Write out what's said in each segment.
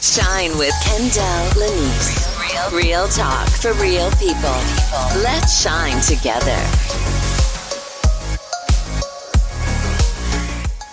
Shine with Kendell Lenice. Real talk for real people. Let's shine together.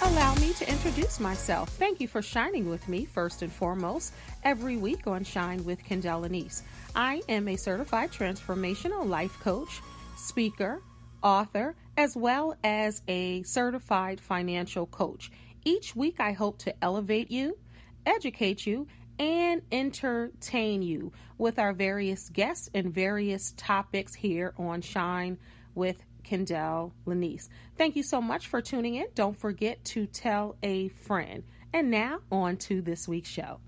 Allow me to introduce myself. Thank you for shining with me first and foremost every week on Shine with Kendell Lenice. I am a certified transformational life coach, speaker, author, as well as a certified financial coach. Each week I hope to elevate you, educate you, and entertain you with our various guests and various topics here on Shine with Kendell Lenice. Thank you so much for tuning in. Don't forget to tell a friend. And now on to this week's show.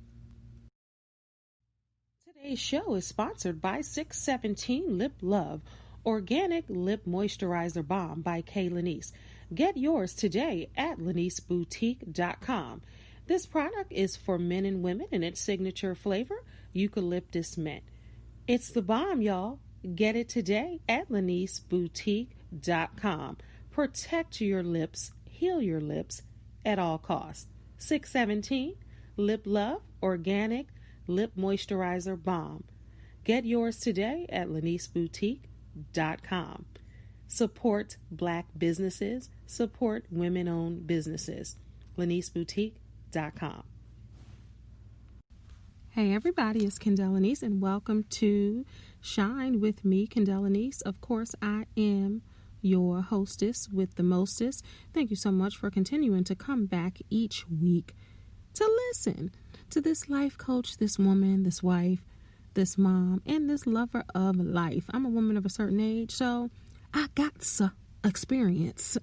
Today's show is sponsored by 617 Lip Love, Organic Lip Moisturizer Balm by K. Lenice. Get yours today at leniceboutique.com. This product is for men and women in its signature flavor, eucalyptus mint. It's the bomb, y'all. Get it today at leniceboutique.com. Protect your lips, heal your lips at all costs. 617 Lip Love Organic Lip Moisturizer Balm. Get yours today at leniceboutique.com. Support Black businesses, support women-owned businesses. leniceboutique.com. Hey everybody, it's Kendell Lenice and welcome to Shine with me, Kendell Lenice. Of course, I am your hostess with the mostest. Thank you so much for continuing to come back each week to listen to this life coach, this woman, this wife, this mom, and this lover of life. I'm a woman of a certain age, so I got some experience.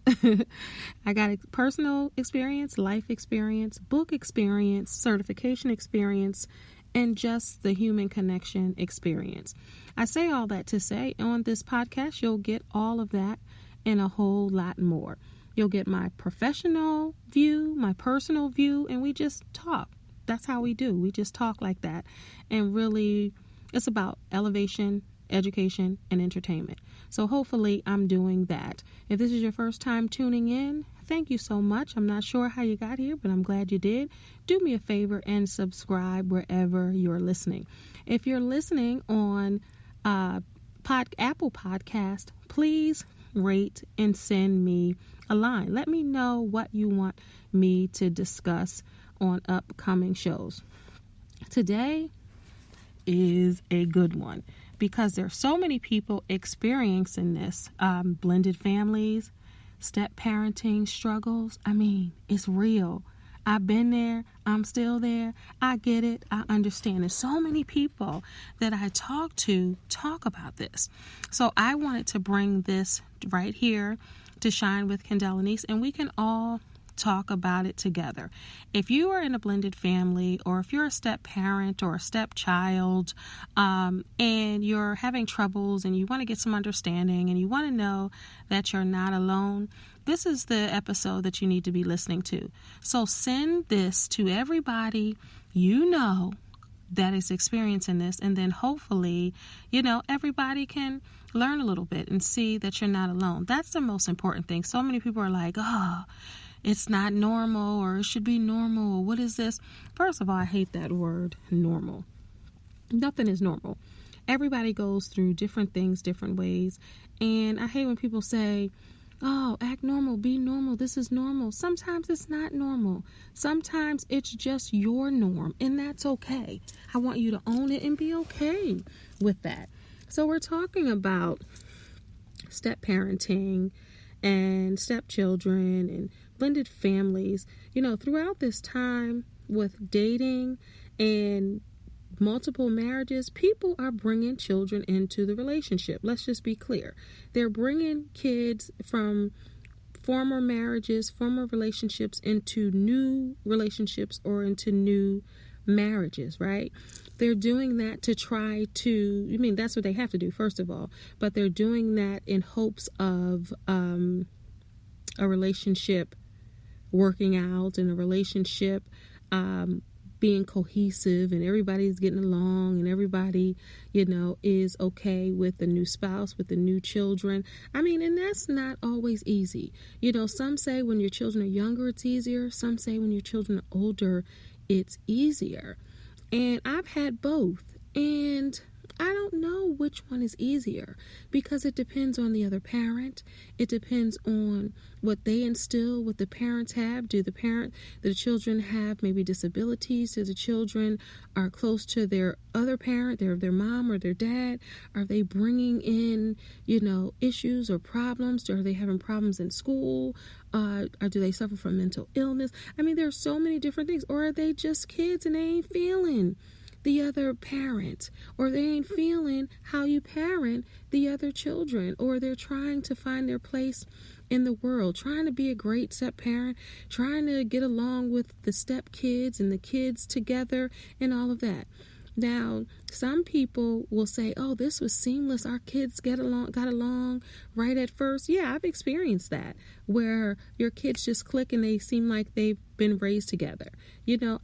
I got personal experience, life experience, book experience, certification experience, and just the human connection experience. I say all that to say on this podcast, you'll get all of that and a whole lot more. You'll get my professional view, my personal view, and we just talk. That's how we do. We just talk like that. And really, it's about elevation, education, and entertainment. So hopefully I'm doing that. If this is your first time tuning in, thank you so much. I'm not sure how you got here, but I'm glad you did. Do me a favor and subscribe wherever you're listening. If you're listening on Apple Podcast, please rate and send me a line. Let me know what you want me to discuss on upcoming shows. Today is a good one, because there are so many people experiencing this. Blended families, step parenting struggles. I mean, it's real. I've been there. I'm still there. I get it. I understand. There's so many people that I talk to talk about this. So I wanted to bring this right here to Shine with Kendell Lenice, and we can all talk about it together. If you are in a blended family, or if you're a step parent or a stepchild, and you're having troubles and you want to get some understanding and you want to know that you're not alone, this is the episode that you need to be listening to. So send this to everybody you know that is experiencing this, and then hopefully, everybody can learn a little bit and see that you're not alone. That's the most important thing. So many people are like, oh, it's not normal, or it should be normal, or what is this? First of all, I hate that word, normal. Nothing is normal. Everybody goes through different things, different ways. And I hate when people say, oh, act normal, be normal, this is normal. Sometimes it's not normal. Sometimes it's just your norm, and that's okay. I want you to own it and be okay with that. So we're talking about step parenting and stepchildren and blended families. Throughout this time with dating and multiple marriages, people are bringing children into the relationship. Let's just be clear. They're bringing kids from former marriages, former relationships into new relationships or into new marriages, right? They're doing that to try to, that's what they have to do, first of all, but they're doing that in hopes of a relationship working out, and a relationship being cohesive, and everybody's getting along, and everybody, is okay with the new spouse, with the new children. And that's not always easy. Some say when your children are younger, it's easier. Some say when your children are older, it's easier. And I've had both. And I don't know which one is easier because it depends on the other parent. It depends on what they instill, what the parents have. Do the children have maybe disabilities? Do the children are close to their other parent, their mom or their dad? Are they bringing in, issues or problems? Are they having problems in school? Or do they suffer from mental illness? I mean, there's so many different things. Or are they just kids and they ain't feeling the other parent, or they ain't feeling how you parent the other children, or they're trying to find their place in the world, trying to be a great step parent, trying to get along with the step kids and the kids together and all of that. Now, some people will say, oh, this was seamless. Our kids got along right at first. Yeah, I've experienced that, where your kids just click and they seem like they've been raised together.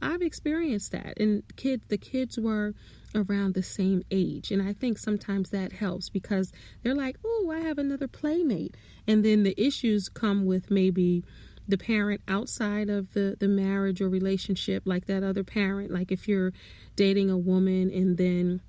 I've experienced that. And the kids were around the same age. And I think sometimes that helps because they're like, oh, I have another playmate. And then the issues come with maybe the parent outside of the marriage or relationship, like that other parent. Like if you're dating a woman and then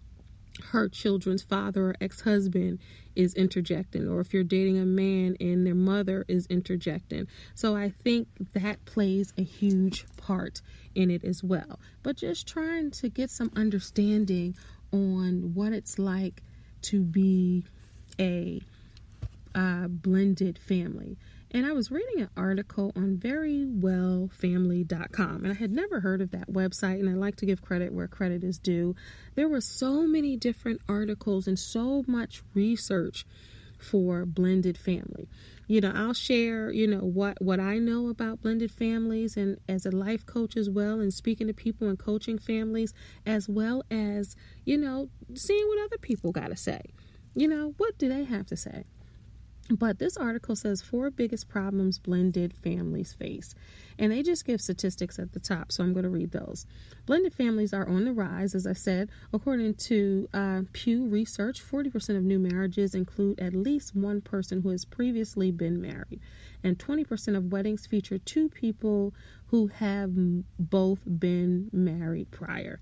her children's father or ex-husband is interjecting, or if you're dating a man and their mother is interjecting. So I think that plays a huge part in it as well. But just trying to get some understanding on what it's like to be a blended family. And I was reading an article on verywellfamily.com, and I had never heard of that website, and I like to give credit where credit is due. There were so many different articles and so much research for blended family. I'll share, what I know about blended families, and as a life coach as well, and speaking to people and coaching families, as well as, seeing what other people got to say. What do they have to say? But this article says 4 biggest problems blended families face. And they just give statistics at the top, so I'm going to read those. Blended families are on the rise, as I said. According to Pew Research, 40% of new marriages include at least one person who has previously been married. And 20% of weddings feature 2 people who have both been married prior.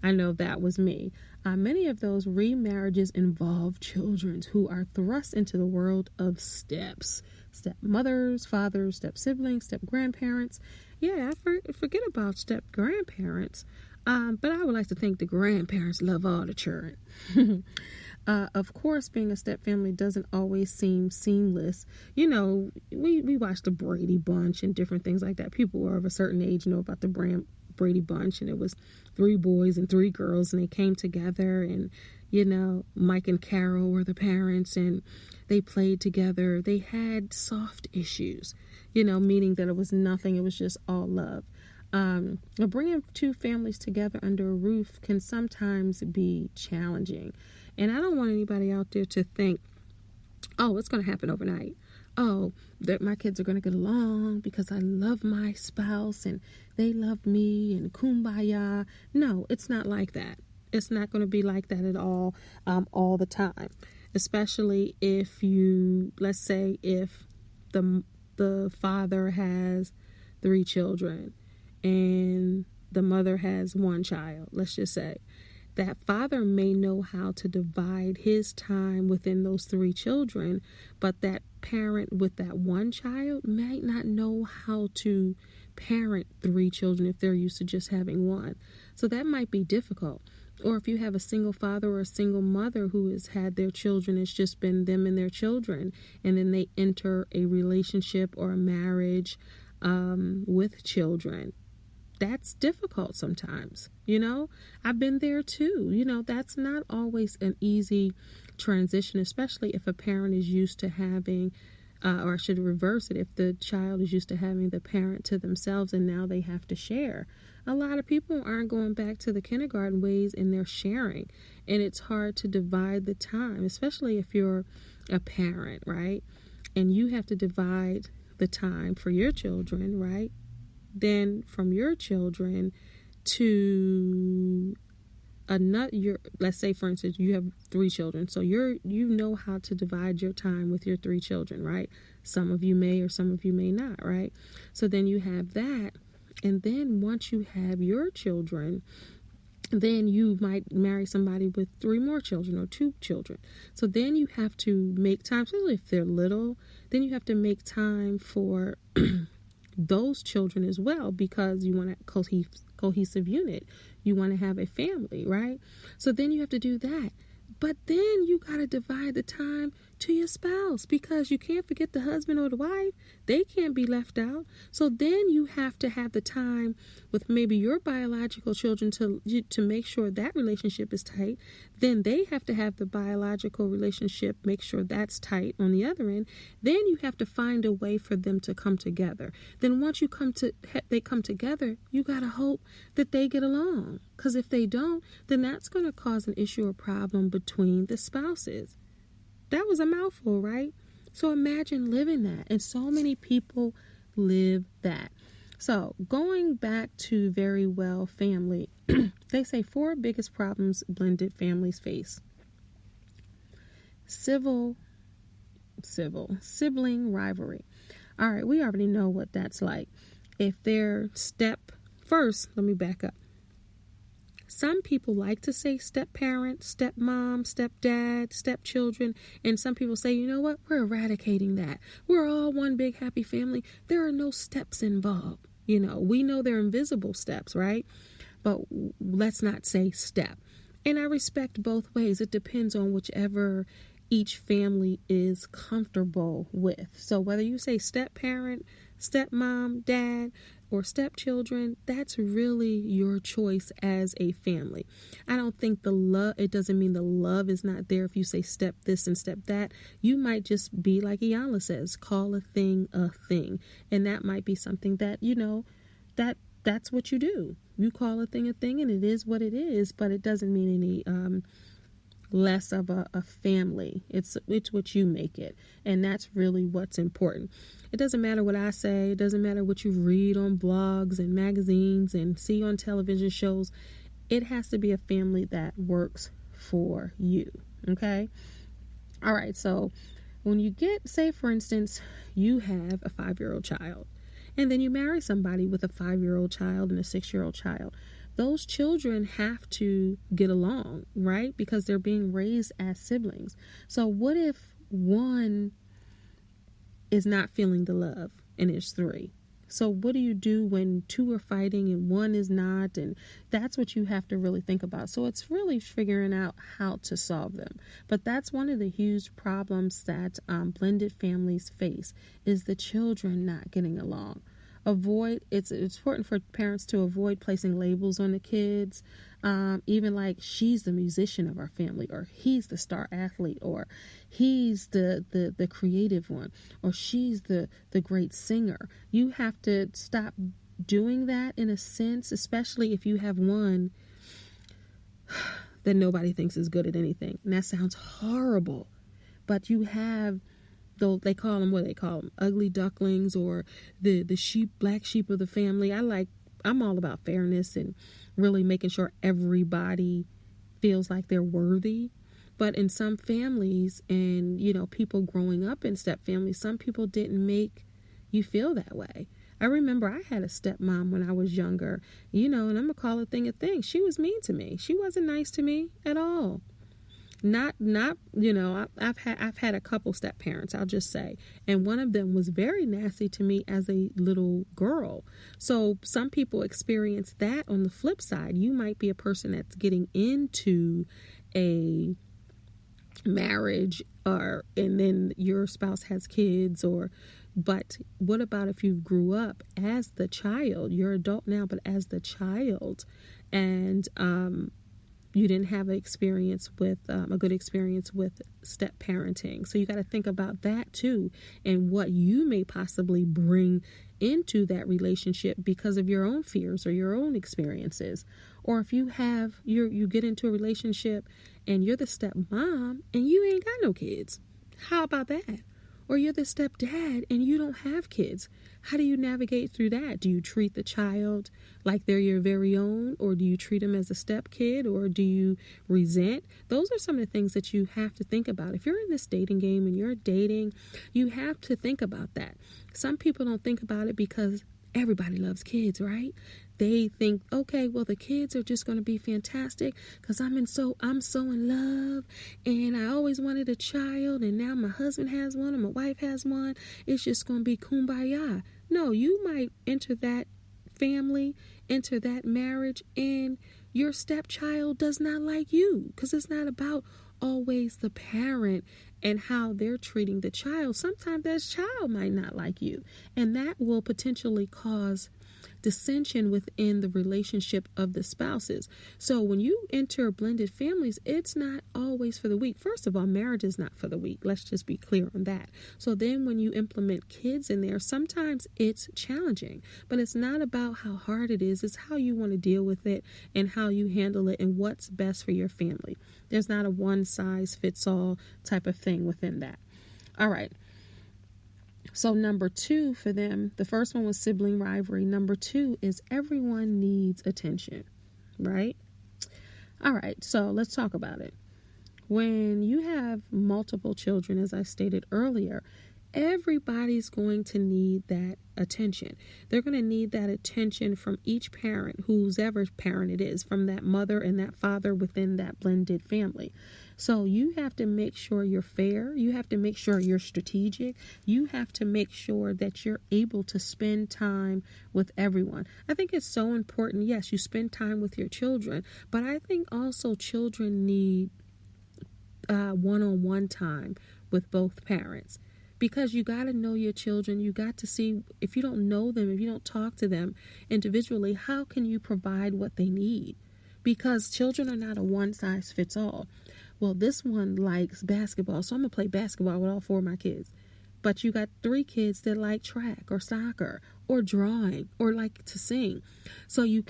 I know that was me. Many of those remarriages involve children who are thrust into the world of steps. Stepmothers, fathers, step siblings, step grandparents. Yeah, I forget about step grandparents. But I would like to think the grandparents love all the children. Of course, being a step family doesn't always seem seamless. We watched the Brady Bunch and different things like that. People who are of a certain age know about the Brady Bunch, and it was 3 boys and 3 girls, and they came together, and Mike and Carol were the parents, and they played together. They had soft issues, meaning that it was nothing, it was just all love. Bringing 2 families together under a roof can sometimes be challenging, and I don't want anybody out there to think, oh, it's going to happen overnight. Oh, that my kids are going to get along because I love my spouse and they love me and kumbaya. No, it's not like that. It's not going to be like that at all the time. Especially if let's say if the father has 3 children and the mother has 1 child, let's just say. That father may know how to divide his time within those 3 children, but that parent with that 1 child might not know how to parent 3 children if they're used to just having 1. So that might be difficult. Or if you have a single father or a single mother who has had their children, it's just been them and their children, and then they enter a relationship or a marriage with children. That's difficult sometimes, I've been there too. That's not always an easy transition, especially if a parent is used to having, or I should reverse it, if the child is used to having the parent to themselves and now they have to share. A lot of people aren't going back to the kindergarten ways and they're sharing, and it's hard to divide the time, especially if you're a parent, right? And you have to divide the time for your children, right? Then from your children to let's say for instance you have 3 children, so you know how to divide your time with your 3 children, right? Some of you may or some of you may not, right? So then you have that, and then once you have your children, then you might marry somebody with 3 more children or 2 children. So then you have to make time, especially if they're little, then you have to make time for those children as well, because you want a cohesive unit. You want to have a family, right? So then you have to do that. But then you got to divide the time to your spouse, because you can't forget the husband or the wife. They can't be left out. So then you have to have the time with maybe your biological children to make sure that relationship is tight. Then they have to have the biological relationship, make sure that's tight on the other end. Then you have to find a way for them to come together. Then once they come together, you got to hope that they get along. Because if they don't, then that's going to cause an issue or problem between the spouses. That was a mouthful, right? So imagine living that. And so many people live that. So going back to Very Well Family, they say 4 biggest problems blended families face. Sibling rivalry. All right, we already know what that's like. If they're first, let me back up. Some people like to say step-parent, step-mom, step-dad, step-children, and some people say, you know what, we're eradicating that. We're all one big happy family. There are no steps involved. We know they're invisible steps, right? But let's not say step. And I respect both ways. It depends on whichever each family is comfortable with. So whether you say step-parent, step-mom, dad, or stepchildren, that's really your choice as a family. I don't think it doesn't mean the love is not there if you say step this and step that. You might just be like Iyanla says, call a thing a thing. And that might be something that, that's what you do. You call a thing, and it is what it is, but it doesn't mean any less of a family. It's what you make it. And that's really what's important. It doesn't matter what I say. It doesn't matter what you read on blogs and magazines and see on television shows. It has to be a family that works for you. Okay? All right. So when you say, for instance, you have a 5-year-old child, and then you marry somebody with a 5-year-old child and a 6-year-old child. Those children have to get along, right? Because they're being raised as siblings. So what if one is not feeling the love and it's 3? So what do you do when 2 are fighting and 1 is not? And that's what you have to really think about. So it's really figuring out how to solve them. But that's one of the huge problems that blended families face, is the children not getting along. It's important for parents to avoid placing labels on the kids, even like she's the musician of our family, or he's the star athlete, or he's the creative one, or she's the great singer. You have to stop doing that in a sense, especially if you have one that nobody thinks is good at anything. And that sounds horrible, but you have they call them ugly ducklings, or the black sheep of the family. I'm all about fairness and really making sure everybody feels like they're worthy. But in some families, and people growing up in step families, some people didn't make you feel that way. I remember I had a stepmom when I was younger, and I'm gonna call a thing a thing. She was mean to me. She wasn't nice to me at all. I've had a couple step parents, I'll just say, and one of them was very nasty to me as a little girl. So some people experience that on the flip side. You might be a person that's getting into a marriage, and then your spouse has kids, but what about if you grew up as the child? You're adult now, but as the child, and you didn't have a good experience with step parenting. So you got to think about that too, and what you may possibly bring into that relationship because of your own fears or your own experiences. Or if you get into a relationship and you're the stepmom and you ain't got no kids. How about that? Or you're the stepdad and you don't have kids. How do you navigate through that? Do you treat the child like they're your very own? Or do you treat them as a step kid? Or do you resent? Those are some of the things that you have to think about. If you're in this dating game and you're dating, you have to think about that. Some people don't think about it because everybody loves kids, right? they think, okay, well, the kids are just going to be fantastic because I'm so in love, and I always wanted a child, and now my husband has one and my wife has one. It's just going to be kumbaya. No, you might enter that family, enter that marriage, and your stepchild does not like you, because it's not about always the parent and how they're treating the child. Sometimes that child might not like you, and that will potentially cause dissension within the relationship of the spouses. So when you enter blended families, it's not always for the weak. First of all, marriage is not for the weak. Let's just be clear on that. So then when you implement kids in there, sometimes it's challenging, but it's not about how hard it is. It's how you want to deal with it and how you handle it and what's best for your family. There's not a one size fits all type of thing within that. All right. So number 2 for them, the first one was sibling rivalry. Number 2 is everyone needs attention, right? All right, so let's talk about it. When you have multiple children, as I stated earlier, everybody's going to need that attention. They're going to need that attention from each parent, whoever parent it is, from that mother and that father within that blended family. So you have to make sure you're fair. You have to make sure you're strategic. You have to make sure that you're able to spend time with everyone. I think it's so important. Yes, you spend time with your children, but I think also children need one-on-one time with both parents. Because you got to know your children. You got to see, if you don't know them, if you don't talk to them individually, how can you provide what they need? Because children are not a one size fits all. Well, this one likes basketball, so I'm going to play basketball with all 4 of my kids. But you got 3 kids that like track or soccer or drawing or like to sing. So you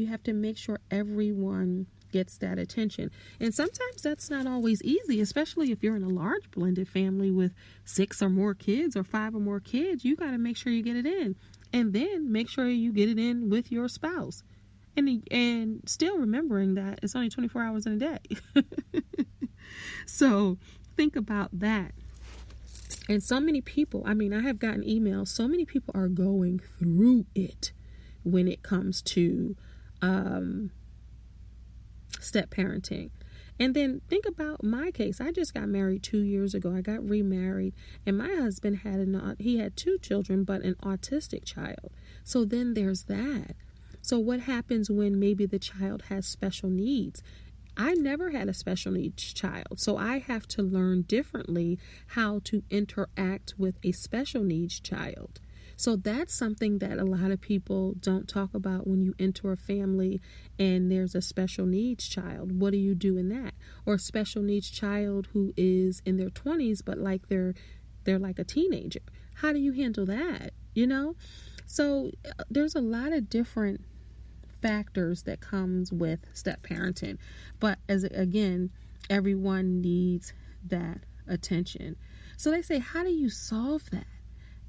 have to make sure everyone gets that attention. And sometimes that's not always easy, especially if you're in a large blended family with 6 or more kids or 5 or more kids. You got to make sure you get it in, and then make sure you get it in with your spouse, and still remembering that it's only 24 hours in a day. So think about that. And so many people, I have gotten emails, so many people are going through it when it comes to step parenting. And then think about my case. I just got married 2 years ago. I got remarried, and my husband had 2 children, but an autistic child. So then there's that. So what happens when maybe the child has special needs? I never had a special needs child, so I have to learn differently how to interact with a special needs child. So that's something that a lot of people don't talk about when you enter a family and there's a special needs child. What do you do in that? Or a special needs child who is in their 20s, but like they're like a teenager. How do you handle that? So there's a lot of different factors that comes with step parenting, but again, everyone needs that attention. So they say, how do you solve that?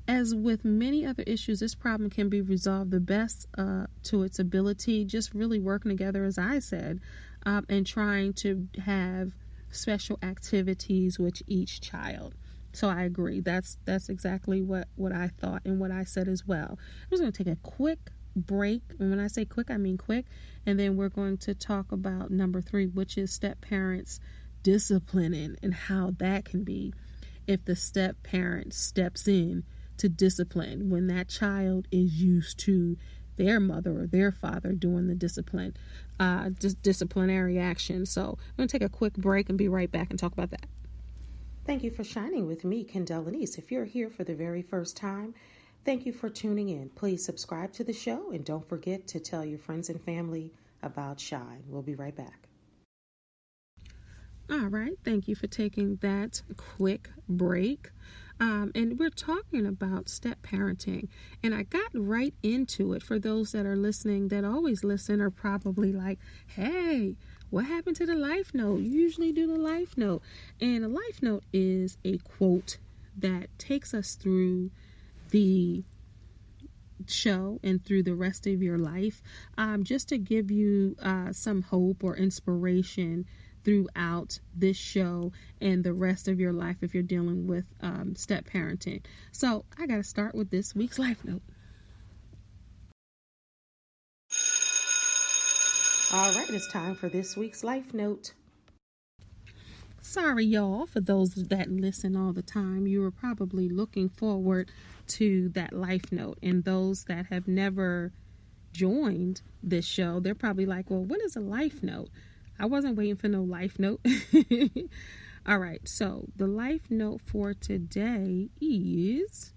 As with many other issues, this problem can be resolved the best to its ability, just really working together, as I said, and trying to have special activities with each child. So I agree. That's exactly what I thought and what I said as well. I'm just going to take a quick break, and when I say quick, I mean quick, and then we're going to talk about number 3, which is step parents disciplining and how that can be if the step parent steps in to discipline when that child is used to their mother or their father doing the disciplinary action. So I'm going to take a quick break and be right back and talk about that. Thank you for shining with me, Kendell Lenice. If you're here for the very first time, thank you for tuning in. Please subscribe to the show, and don't forget to tell your friends and family about Shine. We'll be right back. All right. Thank you for taking that quick break. And we're talking about step parenting, and I got right into it. For those that are listening, that always listen, are probably like, hey, what happened to the life note? You usually do the life note. And a life note is a quote that takes us through the show and through the rest of your life, just to give you some hope or inspiration throughout this show and the rest of your life if you're dealing with step parenting. So I got to start with this week's life note. All right, it's time for this week's Life Note. Sorry, y'all, for those that listen all the time. You were probably looking forward to that Life Note. And those that have never joined this show, they're probably like, well, what is a Life Note? I wasn't waiting for no Life Note. All right, so the Life Note for today is: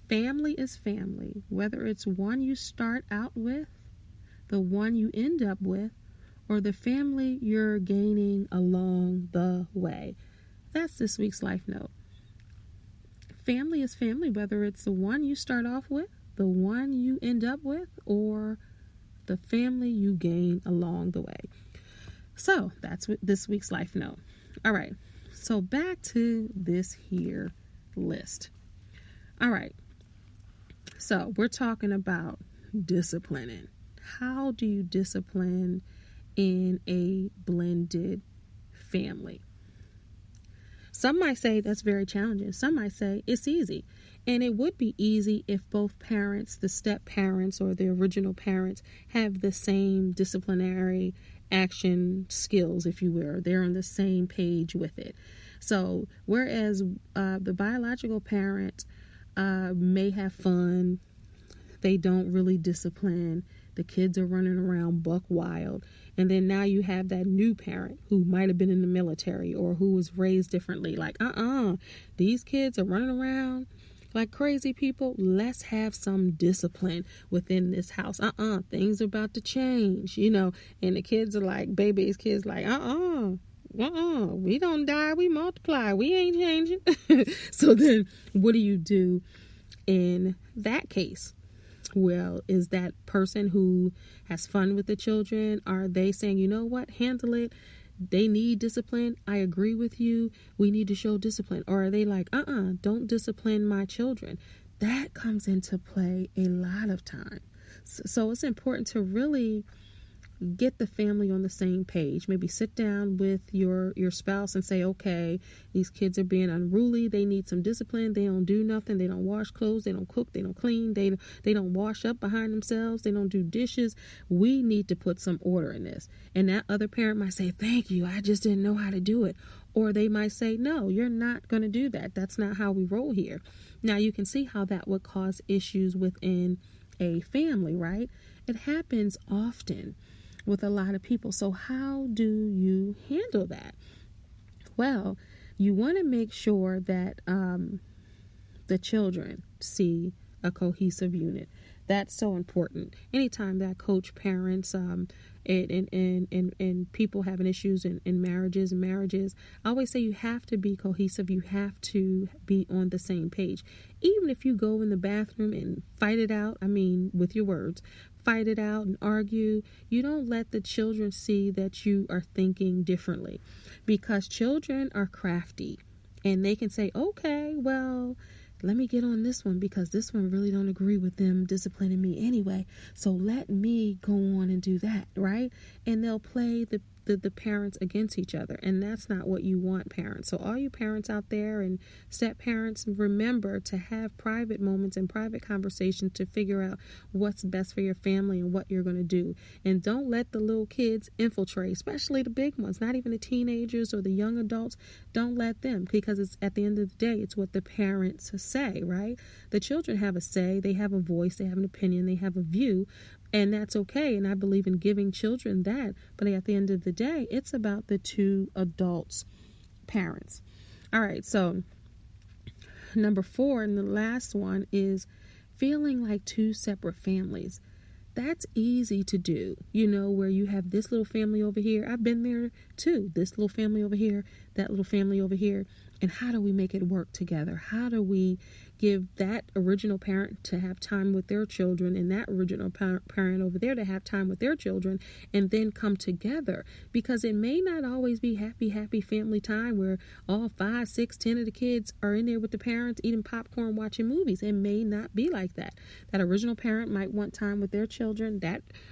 family is family, whether it's one you start out with, the one you end up with, or the family you're gaining along the way. That's this week's Life Note. Family is family, whether it's the one you start off with, the one you end up with, or the family you gain along the way. So that's what this week's Life Note. All right, so back to this here list. All right, so we're talking about disciplining. How do you discipline in a blended family? Some might say that's very challenging. Some might say it's easy. And it would be easy if both parents, the step parents or the original parents, have the same disciplinary action skills, if you will. They're on the same page with it. So whereas the biological parent may have fun, they don't really discipline. The kids are running around buck wild. And then now you have that new parent who might have been in the military or who was raised differently. Like, these kids are running around like crazy people. Let's have some discipline within this house. Things are about to change, And the kids are like, baby's kids like, we don't die, we multiply. We ain't changing. So then what do you do in that case? Well, is that person who has fun with the children, are they saying, you know what, handle it? They need discipline. I agree with you. We need to show discipline. Or are they like, don't discipline my children? That comes into play a lot of time. So it's important to really get the family on the same page. Maybe sit down with your spouse and say, okay, these kids are being unruly. They need some discipline. They don't do nothing. They don't wash clothes. They don't cook. They don't clean. They don't wash up behind themselves. They don't do dishes. We need to put some order in this. And that other parent might say, thank you, I just didn't know how to do it. Or they might say, no, you're not going to do that. That's not how we roll here. Now you can see how that would cause issues within a family, right? It happens often with a lot of people. So how do you handle that? Well, you want to make sure that the children see a cohesive unit. That's so important. Anytime that coach parents and people having issues in marriages, I always say you have to be cohesive. You have to be on the same page. Even if you go in the bathroom and fight it out, with your words, fight it out and argue, you don't let the children see that you are thinking differently, because children are crafty and they can say, okay, well, let me get on this one because this one really don't agree with them disciplining me anyway. So let me go on and do that, right? And they'll play the parents against each other. And that's not what you want, parents. So all you parents out there and step parents, remember to have private moments and private conversations to figure out what's best for your family and what you're going to do. And don't let the little kids infiltrate, especially the big ones, not even the teenagers or the young adults. Don't let them, because it's at the end of the day, it's what the parents say, right? The children have a say, they have a voice, they have an opinion, they have a view. And that's okay. And I believe in giving children that. But at the end of the day, it's about the two adults, parents. All right. So number 4, and the last one, is feeling like two separate families. That's easy to do, where you have this little family over here. I've been there too. This little family over here, that little family over here. And how do we make it work together? How do we give that original parent to have time with their children and that original parent over there to have time with their children, and then come together? Because it may not always be happy family time where all 5, 6, 10 of the kids are in there with the parents eating popcorn, watching movies. It may not be like that. That original parent might want time with their children,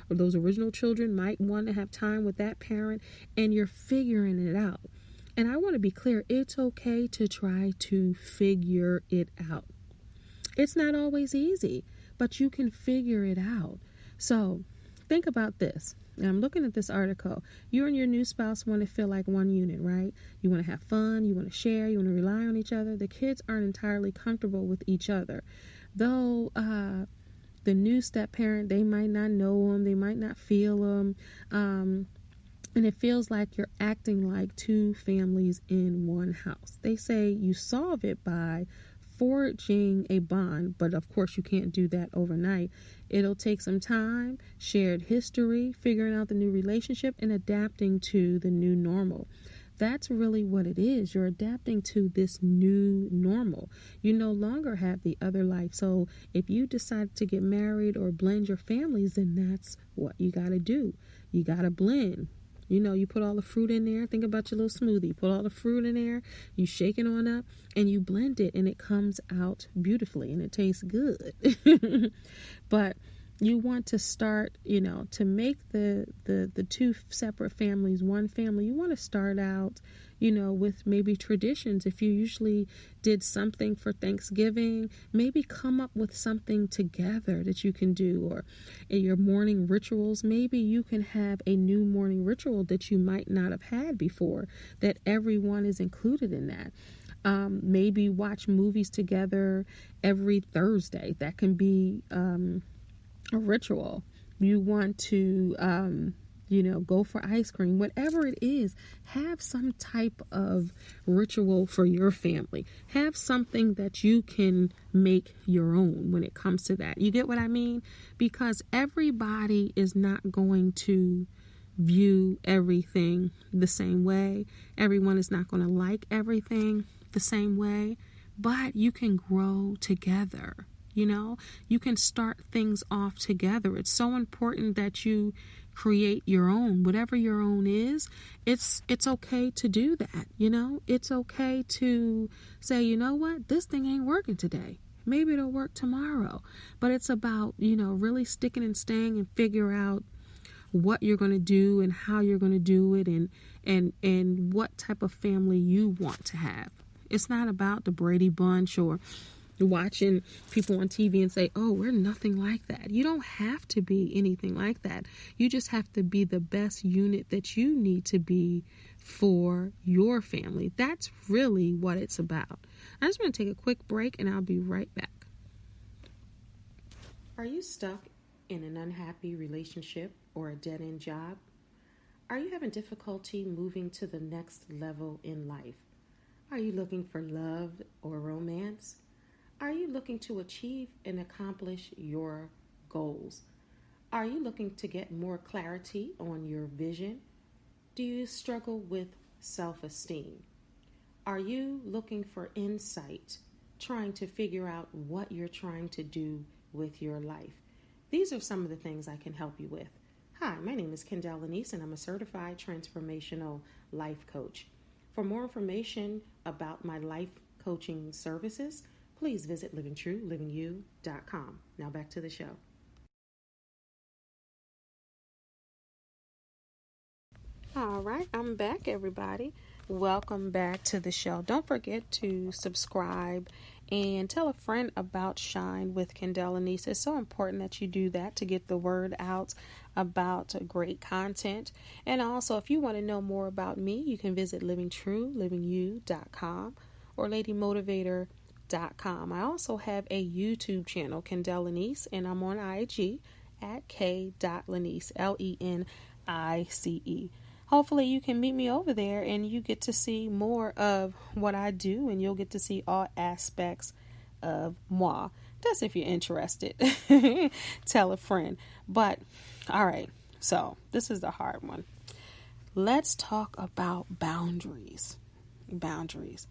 or those original children might want to have time with that parent, and you're figuring it out. And I want to be clear, it's okay to try to figure it out. It's not always easy, but you can figure it out. So think about this. And I'm looking at this article. You and your new spouse want to feel like one unit, right? You want to have fun. You want to share. You want to rely on each other. The kids aren't entirely comfortable with each other. Though the new step parent, they might not know them. They might not feel them. And it feels like you're acting like two families in one house. They say you solve it by forging a bond, but of course you can't do that overnight. It'll take some time, shared history, figuring out the new relationship, and adapting to the new normal. That's really what it is. You're adapting to this new normal. You no longer have the other life. So if you decide to get married or blend your families, then that's what you got to do. You got to blend. You know, you put all the fruit in there. Think about your little smoothie. You put all the fruit in there, you shake it on up, and you blend it, and it comes out beautifully, and it tastes good. But you want to start, to make the two separate families one family. You want to start out, with maybe traditions. If you usually did something for Thanksgiving, maybe come up with something together that you can do. Or in your morning rituals, maybe you can have a new morning ritual that you might not have had before, that everyone is included in that. Maybe watch movies together every Thursday. That can be a ritual. You want to go for ice cream, whatever it is. Have some type of ritual for your family. Have something that you can make your own when it comes to that. You get what I mean? Because everybody is not going to view everything the same way. Everyone is not going to like everything the same way, but you can grow together. You can start things off together. It's so important that you create your own, whatever your own is. It's okay to do that. It's okay to say, you know what, this thing ain't working today. Maybe it'll work tomorrow. But it's about, really sticking and staying and figure out what you're going to do and how you're going to do it, and what type of family you want to have. It's not about the Brady Bunch or watching people on TV and say, oh, we're nothing like that. You don't have to be anything like that. You just have to be the best unit that you need to be for your family. That's really what it's about. I just want to take a quick break and I'll be right back. Are you stuck in an unhappy relationship or a dead-end job? Are you having difficulty moving to the next level in life? Are you looking for love or romance? Are you looking to achieve and accomplish your goals? Are you looking to get more clarity on your vision? Do you struggle with self-esteem? Are you looking for insight, trying to figure out what you're trying to do with your life? These are some of the things I can help you with. Hi, my name is Kendell Lenice, and I'm a certified transformational life coach. For more information about my life coaching services, please visit livingtruelivingyou.com. Now back to the show. All right, I'm back, everybody. Welcome back to the show. Don't forget to subscribe and tell a friend about Shine with Kendell Lenice. It's so important that you do that to get the word out about great content. And also, if you want to know more about me, you can visit livingtruelivingyou.com or ladymotivator.com. I also have a YouTube channel, Kendell Lenice, and I'm on IG at k.lenice, Lenice. Hopefully you can meet me over there and you get to see more of what I do, and you'll get to see all aspects of moi. That's if you're interested. Tell a friend. But all right, so this is the hard one. Let's talk about boundaries. Boundaries.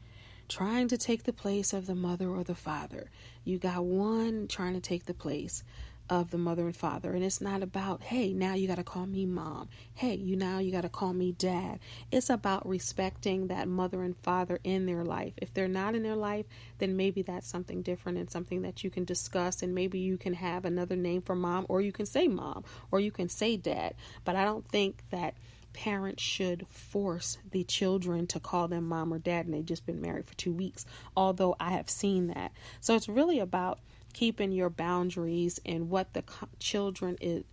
Trying to take the place of the mother or the father. You got one trying to take the place of the mother and father, and it's not about, hey, now you got to call me mom. Hey, you got to call me dad. It's about respecting that mother and father in their life. If they're not in their life, then maybe that's something different and something that you can discuss, and maybe you can have another name for mom, or you can say mom, or you can say dad. But I don't think that parents should force the children to call them mom or dad and they've just been married for 2 weeks, although I have seen that. So it's really about keeping your boundaries and what the children is,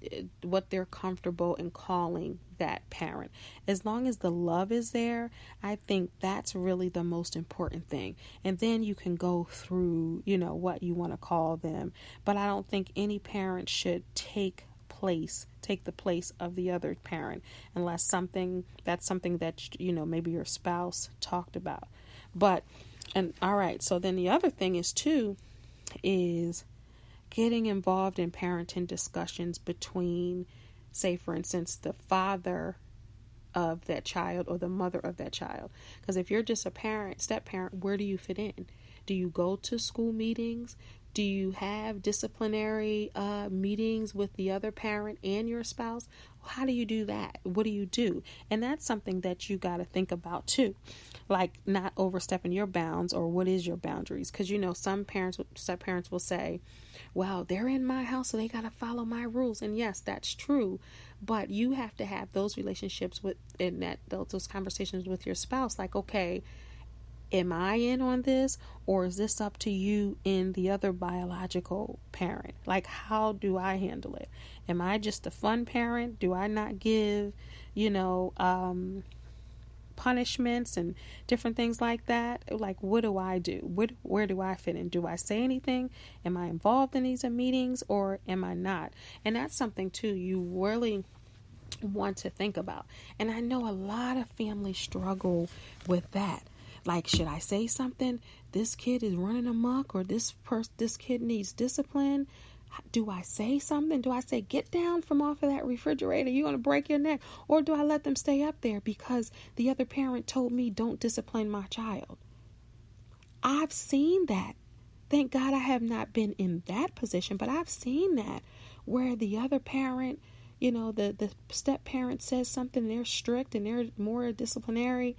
what they're comfortable in calling that parent. As long as the love is there, I think that's really the most important thing. And then you can go through, what you want to call them. But I don't think any parent should take the place of the other parent, unless that's something that, maybe your spouse talked about. All right. So then the other thing is getting involved in parenting discussions between, say, for instance, the father of that child or the mother of that child. Because if you're just a step parent, where do you fit in? Do you go to school meetings? Do you have disciplinary meetings with the other parent and your spouse? How do you do that? What do you do? And that's something that you got to think about too. Like not overstepping your bounds, or what is your boundaries? Because, some step parents will say, well, they're in my house, so they got to follow my rules. And yes, that's true. But you have to have those relationships those conversations with your spouse. Like, okay, am I in on this, or is this up to you and the other biological parent? Like, how do I handle it? Am I just a fun parent? Do I not give, punishments and different things like that? Like, what do I do? Where do I fit in? Do I say anything? Am I involved in these meetings, or am I not? And that's something too you really want to think about. And I know a lot of families struggle with that. Like, should I say something? This kid is running amok, or this kid needs discipline. Do I say something? Do I say, get down from off of that refrigerator? You're going to break your neck. Or do I let them stay up there because the other parent told me don't discipline my child? I've seen that. Thank God I have not been in that position, but I've seen that where the other parent, the step parent says something, they're strict and they're more disciplinary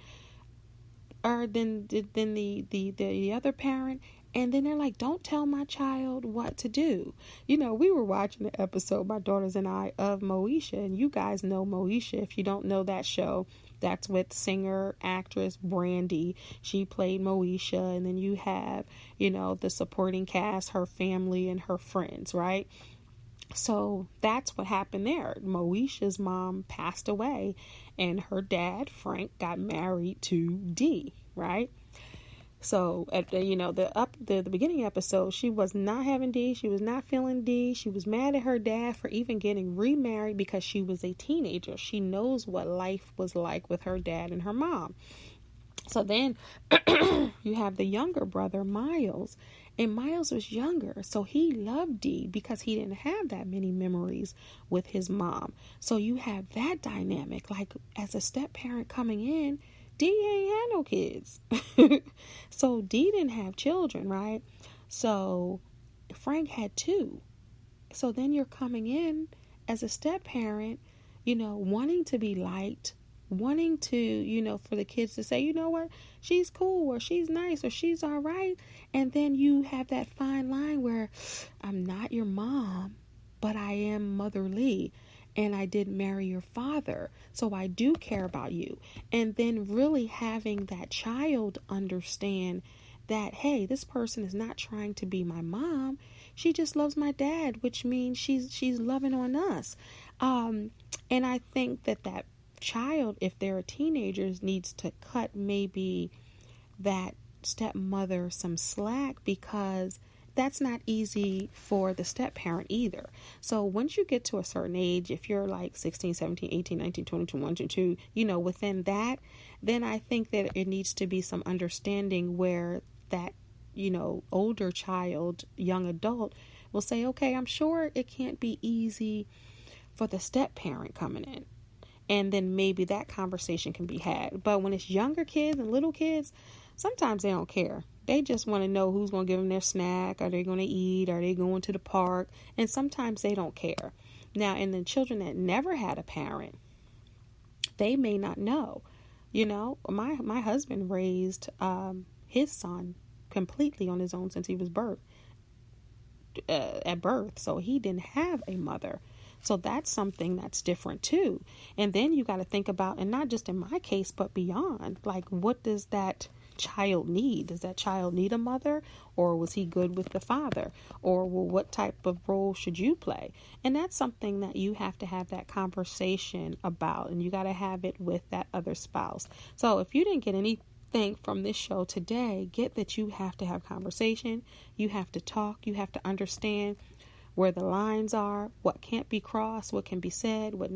or than the other parent, and then they're like, don't tell my child what to do. We were watching the episode, my daughters and I, of Moesha, and you guys know Moesha. If you don't know that show, that's with singer actress Brandy. She played Moesha, and then you have the supporting cast, her family and her friends, right? So that's what happened there. Moesha's mom passed away, and her dad, Frank, got married to Dee, right? So at the beginning episode, she was not having Dee. She was not feeling Dee. She was mad at her dad for even getting remarried because she was a teenager. She knows what life was like with her dad and her mom. So then you have the younger brother, Miles. And Miles was younger, so he loved Dee because he didn't have that many memories with his mom. So you have that dynamic. Like, as a step parent coming in, Dee ain't had no kids. So Dee didn't have children, right? So Frank had 2. So then you're coming in as a step parent, wanting to be liked, wanting to, for the kids to say, you know what, she's cool, or she's nice, or she's all right. And then you have that fine line where I'm not your mom, but I am motherly, and I did marry your father, so I do care about you. And then really having that child understand that, hey, this person is not trying to be my mom. She just loves my dad, which means she's loving on us. And I think that child, if they're teenagers, needs to cut maybe that stepmother some slack, because that's not easy for the step parent either. So once you get to a certain age, if you're like 16, 17, 18, 19, 20, 21, 22, within that, then I think that it needs to be some understanding where that, older child, young adult will say, okay, I'm sure it can't be easy for the step parent coming in. And then maybe that conversation can be had. But when it's younger kids and little kids, sometimes they don't care. They just want to know who's going to give them their snack. Are they going to eat? Are they going to the park? And sometimes they don't care. Now, in the children that never had a parent, they may not know. My husband raised his son completely on his own since he was at birth. So he didn't have a mother. So that's something that's different too. And then you got to think about, and not just in my case, but beyond, like, what does that child need? Does that child need a mother, or was he good with the father? Or, well, what type of role should you play? And that's something that you have to have that conversation about, and you got to have it with that other spouse. So if you didn't get anything from this show today, get that you have to have conversation, you have to talk, you have to understand where the lines are, what can't be crossed, what can be said, what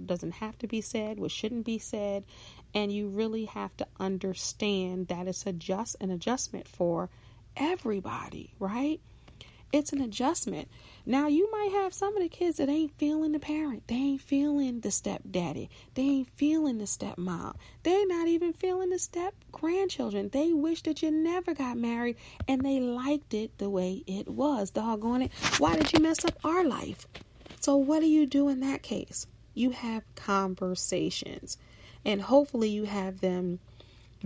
doesn't have to be said, what shouldn't be said. And you really have to understand that it's an adjustment for everybody, right? It's an adjustment. Now, you might have some of the kids that ain't feeling the parent. They ain't feeling the stepdaddy. They ain't feeling the stepmom. They're not even feeling the step grandchildren. They wish that you never got married, and they liked it the way it was. Doggone it. Why did you mess up our life? So what do you do in that case? You have conversations, and hopefully you have them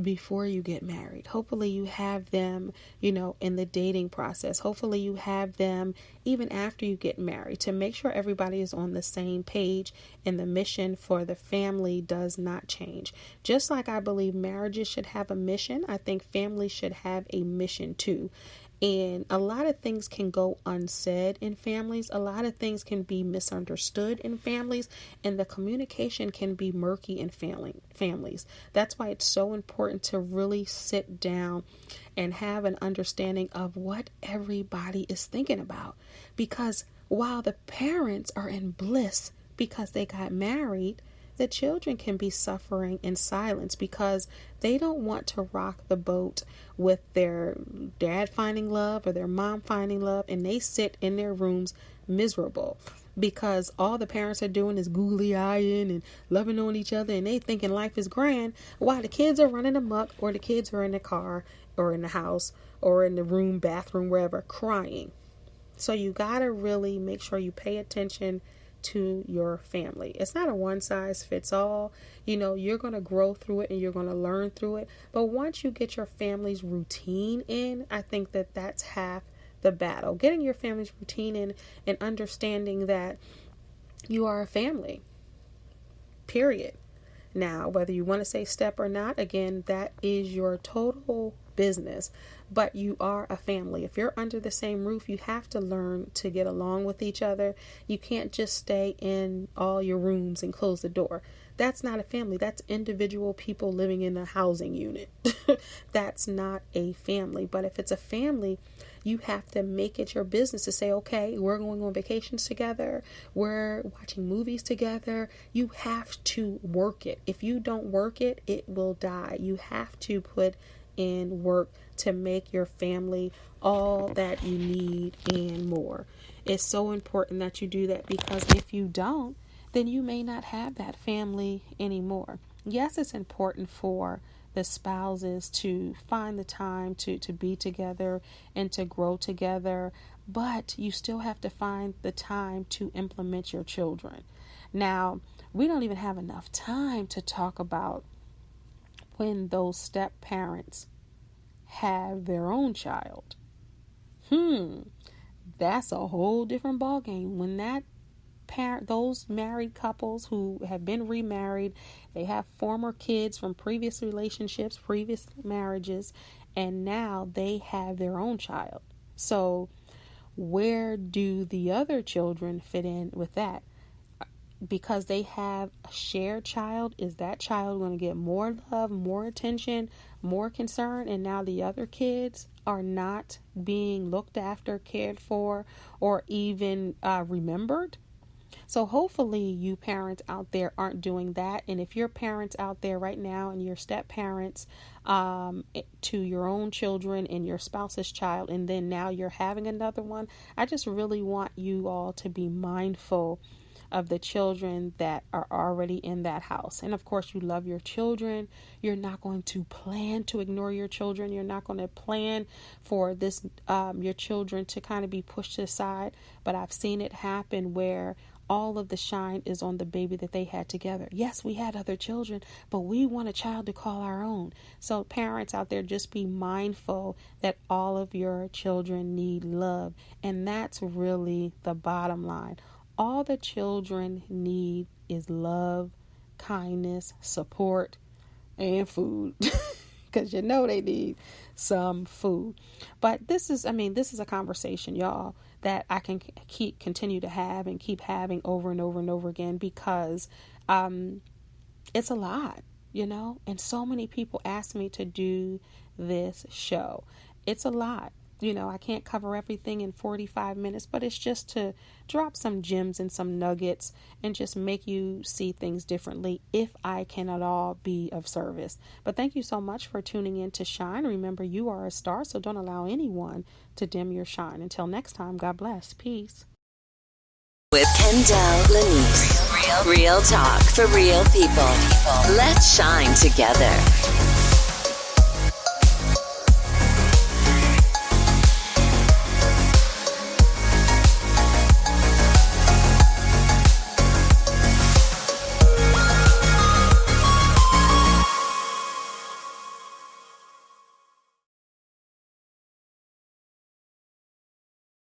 before you get married. Hopefully you have them, in the dating process. Hopefully you have them even after you get married, to make sure everybody is on the same page and the mission for the family does not change. Just like I believe marriages should have a mission, I think families should have a mission too. And a lot of things can go unsaid in families. A lot of things can be misunderstood in families, and the communication can be murky in families. That's why it's so important to really sit down and have an understanding of what everybody is thinking about. Because while the parents are in bliss because they got married, the children can be suffering in silence because they don't want to rock the boat with their dad finding love or their mom finding love, and they sit in their rooms miserable because all the parents are doing is googly eyeing and loving on each other, and they thinking life is grand while the kids are running amok, or the kids are in the car or in the house or in the room, bathroom, wherever, crying. So you got to really make sure you pay attention to your family. It's not a one size fits all. You're going to grow through it and you're going to learn through it. But once you get your family's routine in, I think that that's half the battle. Getting your family's routine in and understanding that you are a family. Period. Now, whether you want to say step or not, again, that is your total business, but you are a family. If you're under the same roof, you have to learn to get along with each other. You can't just stay in all your rooms and close the door. That's not a family. That's individual people living in a housing unit. That's not a family. But if it's a family, you have to make it your business to say, okay, we're going on vacations together. We're watching movies together. You have to work it. If you don't work it, it will die. You have to put in work to make your family all that you need and more. It's so important that you do that, because if you don't, then you may not have that family anymore. Yes, it's important for the spouses to find the time to be together and to grow together, but you still have to find the time to implement your children. Now, we don't even have enough time to talk about when those step parents have their own child. That's a whole different ballgame. When that those married couples who have been remarried, they have former kids from previous relationships, previous marriages, and now they have their own child. So where do the other children fit in with that? Because they have a shared child, is that child going to get more love, more attention, more concern, and now the other kids are not being looked after, cared for, or even remembered? So hopefully you parents out there aren't doing that. And if you're parents out there right now and you're step parents to your own children and your spouse's child, and then now you're having another one, I just really want you all to be mindful of the children that are already in that house. And of course, you love your children. You're not going to plan to ignore your children. You're not going to plan for this your children to kind of be pushed aside. But I've seen it happen where all of the shine is on the baby that they had together. Yes, we had other children, but we want a child to call our own. So parents out there, just be mindful that all of your children need love. And that's really the bottom line. All the children need is love, kindness, support, and food. because you know they need some food. But this is a conversation, y'all, that I can continue to have and keep having over and over and over again, because it's a lot, and so many people ask me to do this show. It's a lot. I can't cover everything in 45 minutes, but it's just to drop some gems and some nuggets and just make you see things differently, if I can at all be of service. But thank you so much for tuning in to Shine. Remember, you are a star, so don't allow anyone to dim your shine. Until next time, God bless. Peace. With Kendell Lenice. Real talk for real people. Let's shine together.